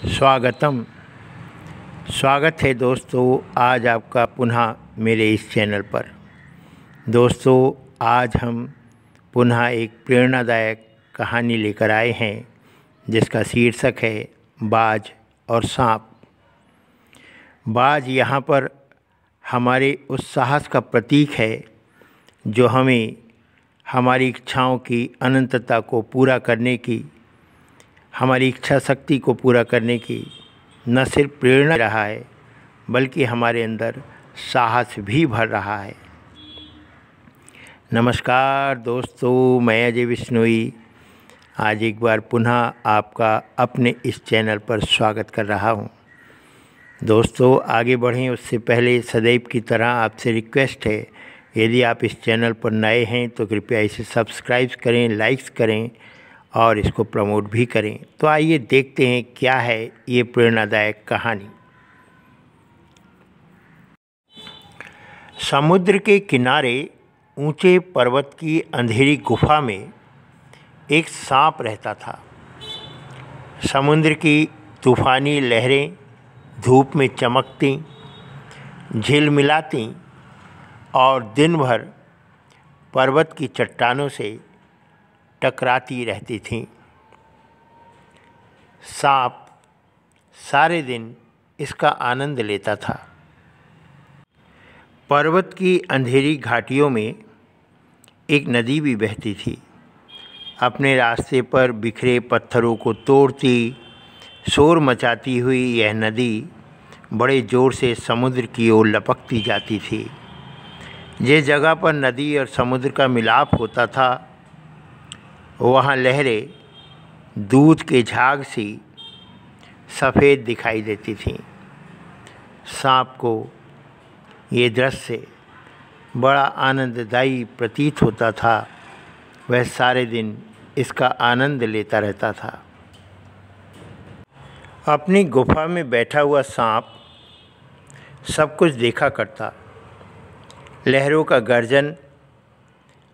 स्वागतम। स्वागत है दोस्तों, आज आपका पुनः मेरे इस चैनल पर। दोस्तों, आज हम पुनः एक प्रेरणादायक कहानी लेकर आए हैं जिसका शीर्षक है बाज और सांप। बाज यहाँ पर हमारे उस साहस का प्रतीक है जो हमें हमारी इच्छाओं की अनंतता को पूरा करने की, हमारी इच्छा शक्ति को पूरा करने की न सिर्फ प्रेरणा रहा है बल्कि हमारे अंदर साहस भी भर रहा है। नमस्कार दोस्तों, मैं अजय बिश्नोई आज एक बार पुनः आपका अपने इस चैनल पर स्वागत कर रहा हूं। दोस्तों, आगे बढ़ें उससे पहले सदैव की तरह आपसे रिक्वेस्ट है, यदि आप इस चैनल पर नए हैं तो कृपया इसे सब्सक्राइब करें, लाइक्स करें और इसको प्रमोट भी करें। तो आइए देखते हैं क्या है ये प्रेरणादायक कहानी। समुद्र के किनारे ऊंचे पर्वत की अंधेरी गुफा में एक सांप रहता था। समुद्र की तूफानी लहरें धूप में चमकती, झिलमिलाती और दिन भर पर्वत की चट्टानों से टकराती रहती थीं। सांप सारे दिन इसका आनंद लेता था। पर्वत की अंधेरी घाटियों में एक नदी भी बहती थी। अपने रास्ते पर बिखरे पत्थरों को तोड़ती, शोर मचाती हुई यह नदी बड़े ज़ोर से समुद्र की ओर लपकती जाती थी। जिस जगह पर नदी और समुद्र का मिलाप होता था वहाँ लहरें दूध के झाग सी सफ़ेद दिखाई देती थीं। सांप को ये दृश्य बड़ा आनंददायी प्रतीत होता था। वह सारे दिन इसका आनंद लेता रहता था। अपनी गुफा में बैठा हुआ सांप सब कुछ देखा करता। लहरों का गर्जन,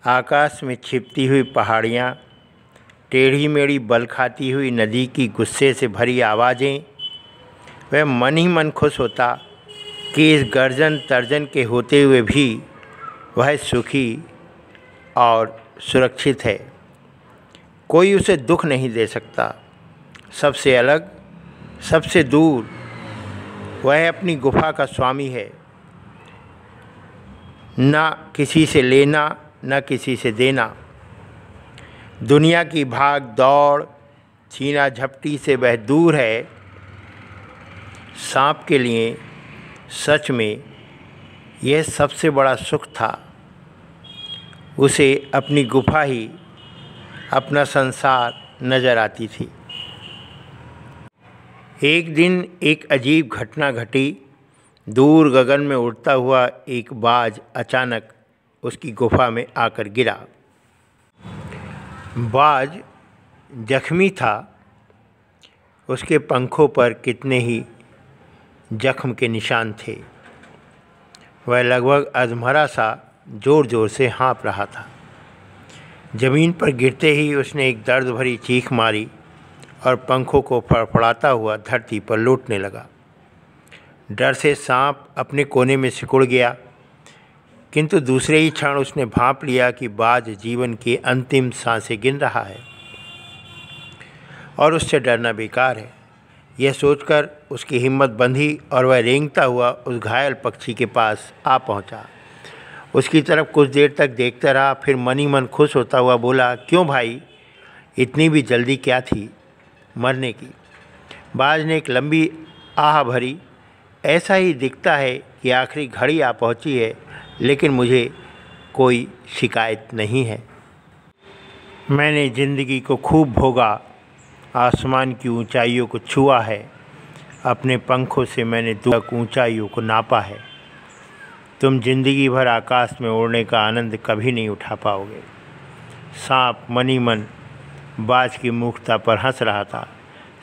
आकाश में छिपती हुई पहाड़ियाँ, टेढ़ी मेढ़ी बल खाती हुई नदी की गुस्से से भरी आवाज़ें। वह मन ही मन खुश होता कि इस गर्जन तर्जन के होते हुए भी वह सुखी और सुरक्षित है। कोई उसे दुख नहीं दे सकता। सबसे अलग, सबसे दूर वह अपनी गुफा का स्वामी है। ना किसी से लेना, न किसी से देना। दुनिया की भाग दौड़, छीना झपटी से वह दूर है। सांप के लिए सच में यह सबसे बड़ा सुख था। उसे अपनी गुफा ही अपना संसार नज़र आती थी। एक दिन एक अजीब घटना घटी। दूर गगन में उड़ता हुआ एक बाज अचानक उसकी गुफा में आकर गिरा। बाज जख्मी था। उसके पंखों पर कितने ही जख्म के निशान थे। वह लगभग अधमरा सा ज़ोर ज़ोर से हाँफ रहा था। ज़मीन पर गिरते ही उसने एक दर्द भरी चीख मारी और पंखों को फड़फड़ाता हुआ धरती पर लौटने लगा। डर से सांप अपने कोने में सिकुड़ गया, किंतु दूसरे ही क्षण उसने भांप लिया कि बाज जीवन की अंतिम सांसें गिन रहा है और उससे डरना बेकार है। यह सोचकर उसकी हिम्मत बंधी और वह रेंगता हुआ उस घायल पक्षी के पास आ पहुंचा। उसकी तरफ कुछ देर तक देखता रहा, फिर मन ही मन खुश होता हुआ बोला, क्यों भाई, इतनी भी जल्दी क्या थी मरने की। बाज ने एक लंबी आह भरी। ऐसा ही दिखता है कि आखिरी घड़ी आ पहुंची है, लेकिन मुझे कोई शिकायत नहीं है। मैंने ज़िंदगी को खूब भोगा, आसमान की ऊंचाइयों को छुआ है, अपने पंखों से मैंने दूर तक ऊंचाइयों को नापा है। तुम ज़िंदगी भर आकाश में उड़ने का आनंद कभी नहीं उठा पाओगे। सांप मनी मन बाज की मूर्खता पर हंस रहा था।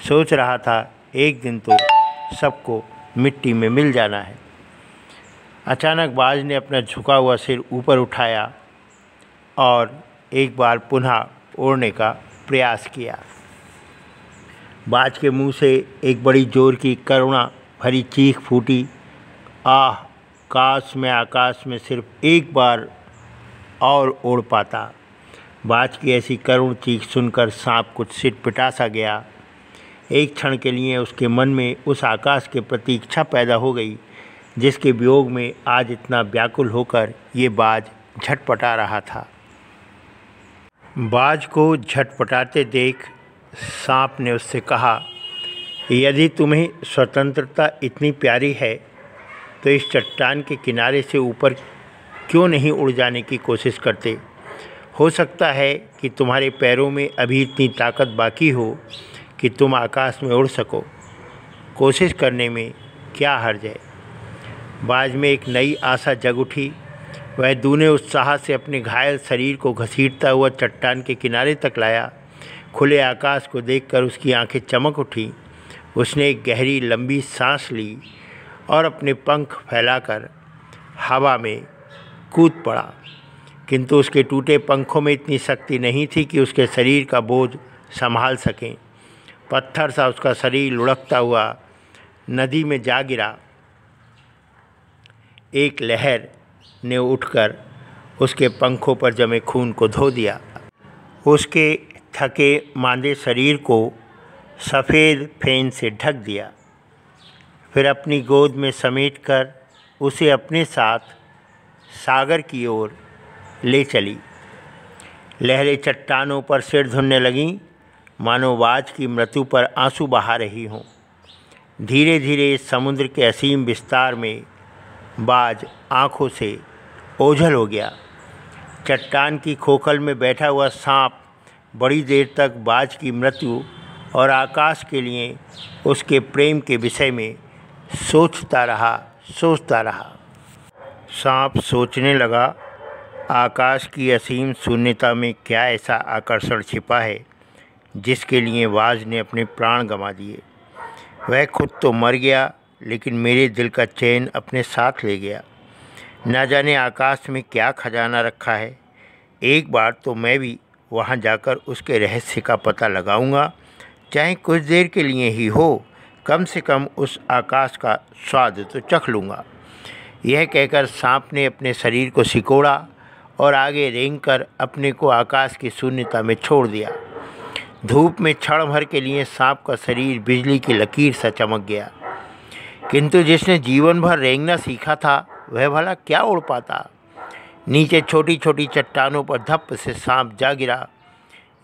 सोच रहा था एक दिन तो सबको मिट्टी में मिल जाना है। अचानक बाज ने अपना झुका हुआ सिर ऊपर उठाया और एक बार पुनः उड़ने का प्रयास किया। बाज के मुंह से एक बड़ी जोर की करुणा भरी चीख फूटी। आह, काश मैं आकाश में सिर्फ एक बार और उड़ पाता। बाज की ऐसी करुण चीख सुनकर सांप कुछ सिटपिटा सा गया। एक क्षण के लिए उसके मन में उस आकाश के प्रति इच्छा पैदा हो गई जिसके वियोग में आज इतना व्याकुल होकर ये बाज झटपटा रहा था। बाज को झटपटाते देख सांप ने उससे कहा, यदि तुम्हें स्वतंत्रता इतनी प्यारी है तो इस चट्टान के किनारे से ऊपर क्यों नहीं उड़ जाने की कोशिश करते। हो सकता है कि तुम्हारे पैरों में अभी इतनी ताकत बाकी हो कि तुम आकाश में उड़ सको। कोशिश करने में क्या हर्ज है। बाज में एक नई आशा जग उठी। वह दूने उत्साह से अपने घायल शरीर को घसीटता हुआ चट्टान के किनारे तक लाया। खुले आकाश को देखकर उसकी आंखें चमक उठी। उसने एक गहरी लंबी सांस ली और अपने पंख फैलाकर हवा में कूद पड़ा, किंतु उसके टूटे पंखों में इतनी शक्ति नहीं थी कि उसके शरीर का बोझ संभाल सकें। पत्थर सा उसका शरीर लुढ़कता हुआ नदी में जा गिरा। एक लहर ने उठकर उसके पंखों पर जमे खून को धो दिया। उसके थके मांदे शरीर को सफ़ेद फेन से ढक दिया। फिर अपनी गोद में समेटकर उसे अपने साथ सागर की ओर ले चली। लहरें चट्टानों पर सिर धुनने लगीं, मानो बाज की मृत्यु पर आंसू बहा रही हों। धीरे धीरे इस समुद्र के असीम विस्तार में बाज आँखों से ओझल हो गया। चट्टान की खोखल में बैठा हुआ सांप बड़ी देर तक बाज की मृत्यु और आकाश के लिए उसके प्रेम के विषय में सोचता रहा। सांप सोचने लगा, आकाश की असीम शून्यता में क्या ऐसा आकर्षण छिपा है जिसके लिए बाज ने अपने प्राण गंवा दिए। वह खुद तो मर गया, लेकिन मेरे दिल का चैन अपने साथ ले गया। न जाने आकाश में क्या खजाना रखा है। एक बार तो मैं भी वहाँ जाकर उसके रहस्य का पता लगाऊंगा, चाहे कुछ देर के लिए ही हो। कम से कम उस आकाश का स्वाद तो चख लूँगा। यह कहकर सांप ने अपने शरीर को सिकोड़ा और आगे रेंगकर अपने को आकाश की शून्यता में छोड़ दिया। धूप में क्षण भर के लिए सांप का शरीर बिजली की लकीर सा चमक गया, किंतु जिसने जीवन भर रेंगना सीखा था वह भला क्या उड़ पाता। नीचे छोटी छोटी चट्टानों पर धप्प से सांप जा गिरा।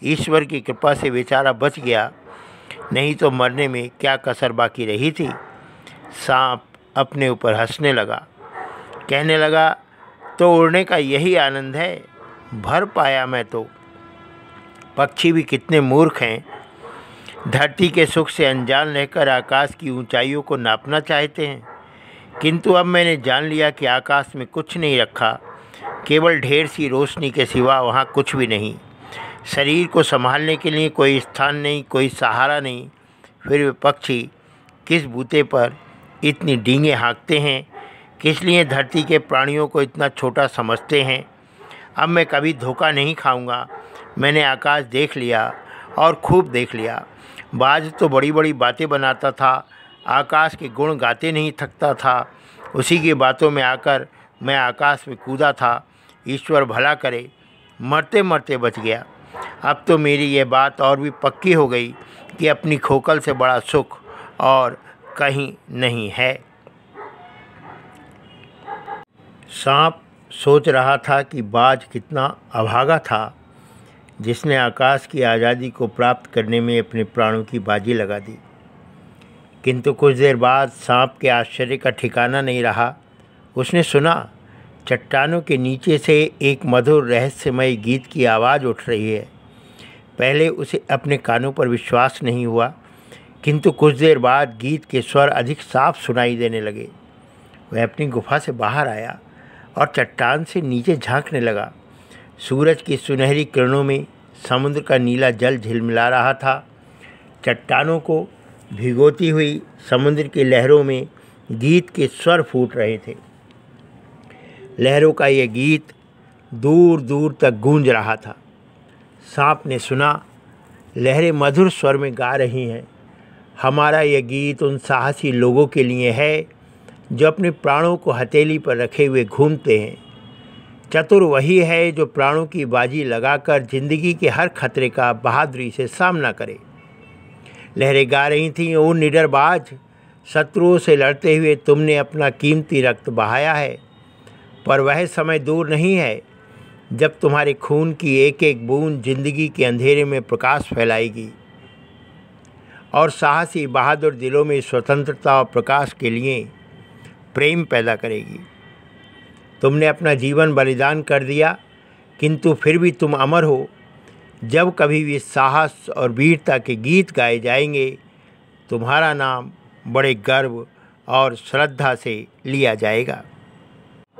ईश्वर की कृपा से बेचारा बच गया, नहीं तो मरने में क्या कसर बाकी रही थी। सांप अपने ऊपर हंसने लगा, कहने लगा, तो उड़ने का यही आनंद है। भर पाया मैं तो। पक्षी भी कितने मूर्ख हैं, धरती के सुख से अनजान रहकर आकाश की ऊंचाइयों को नापना चाहते हैं। किंतु अब मैंने जान लिया कि आकाश में कुछ नहीं रखा, केवल ढेर सी रोशनी के सिवा वहाँ कुछ भी नहीं। शरीर को संभालने के लिए कोई स्थान नहीं, कोई सहारा नहीं। फिर वे पक्षी किस बूते पर इतनी डींगें हाँकते हैं, किस लिए धरती के प्राणियों को इतना छोटा समझते हैं। अब मैं कभी धोखा नहीं खाऊंगा। मैंने आकाश देख लिया और खूब देख लिया। बाज तो बड़ी बड़ी बातें बनाता था, आकाश के गुण गाते नहीं थकता था। उसी की बातों में आकर मैं आकाश में कूदा था। ईश्वर भला करे, मरते मरते बच गया। अब तो मेरी ये बात और भी पक्की हो गई कि अपनी खोखल से बड़ा सुख और कहीं नहीं है। सांप सोच रहा था कि बाज कितना अभागा था जिसने आकाश की आज़ादी को प्राप्त करने में अपने प्राणों की बाजी लगा दी। किंतु कुछ देर बाद सांप के आश्चर्य का ठिकाना नहीं रहा। उसने सुना, चट्टानों के नीचे से एक मधुर रहस्यमय गीत की आवाज़ उठ रही है। पहले उसे अपने कानों पर विश्वास नहीं हुआ, किंतु कुछ देर बाद गीत के स्वर अधिक साफ सुनाई देने लगे। वह अपनी गुफा से बाहर आया और चट्टान से नीचे झांकने लगा। सूरज की सुनहरी किरणों में समुद्र का नीला जल झिलमिला रहा था। चट्टानों को भिगोती हुई समुद्र की लहरों में गीत के स्वर फूट रहे थे। लहरों का ये गीत दूर दूर तक गूंज रहा था। सांप ने सुना, लहरें मधुर स्वर में गा रही हैं, हमारा यह गीत उन साहसी लोगों के लिए है जो अपने प्राणों को हथेली पर रखे हुए घूमते हैं। चतुर वही है जो प्राणों की बाजी लगाकर ज़िंदगी के हर खतरे का बहादुरी से सामना करे। लहरें गा रही थीं, ओ निडरबाज, शत्रुओं से लड़ते हुए तुमने अपना कीमती रक्त बहाया है, पर वह समय दूर नहीं है जब तुम्हारे खून की एक एक बूंद जिंदगी के अंधेरे में प्रकाश फैलाएगी और साहसी बहादुर दिलों में स्वतंत्रता और प्रकाश के लिए प्रेम पैदा करेगी। तुमने अपना जीवन बलिदान कर दिया, किंतु फिर भी तुम अमर हो। जब कभी भी साहस और वीरता के गीत गाए जाएंगे, तुम्हारा नाम बड़े गर्व और श्रद्धा से लिया जाएगा।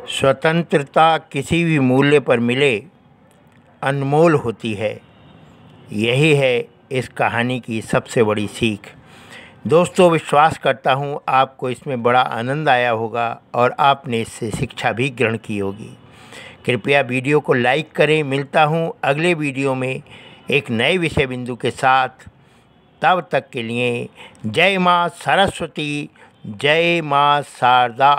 स्वतंत्रता किसी भी मूल्य पर मिले अनमोल होती है। यही है इस कहानी की सबसे बड़ी सीख। दोस्तों, विश्वास करता हूँ आपको इसमें बड़ा आनंद आया होगा और आपने इससे शिक्षा भी ग्रहण की होगी। कृपया वीडियो को लाइक करें। मिलता हूँ अगले वीडियो में एक नए विषय बिंदु के साथ। तब तक के लिए जय माँ सरस्वती, जय माँ शारदा।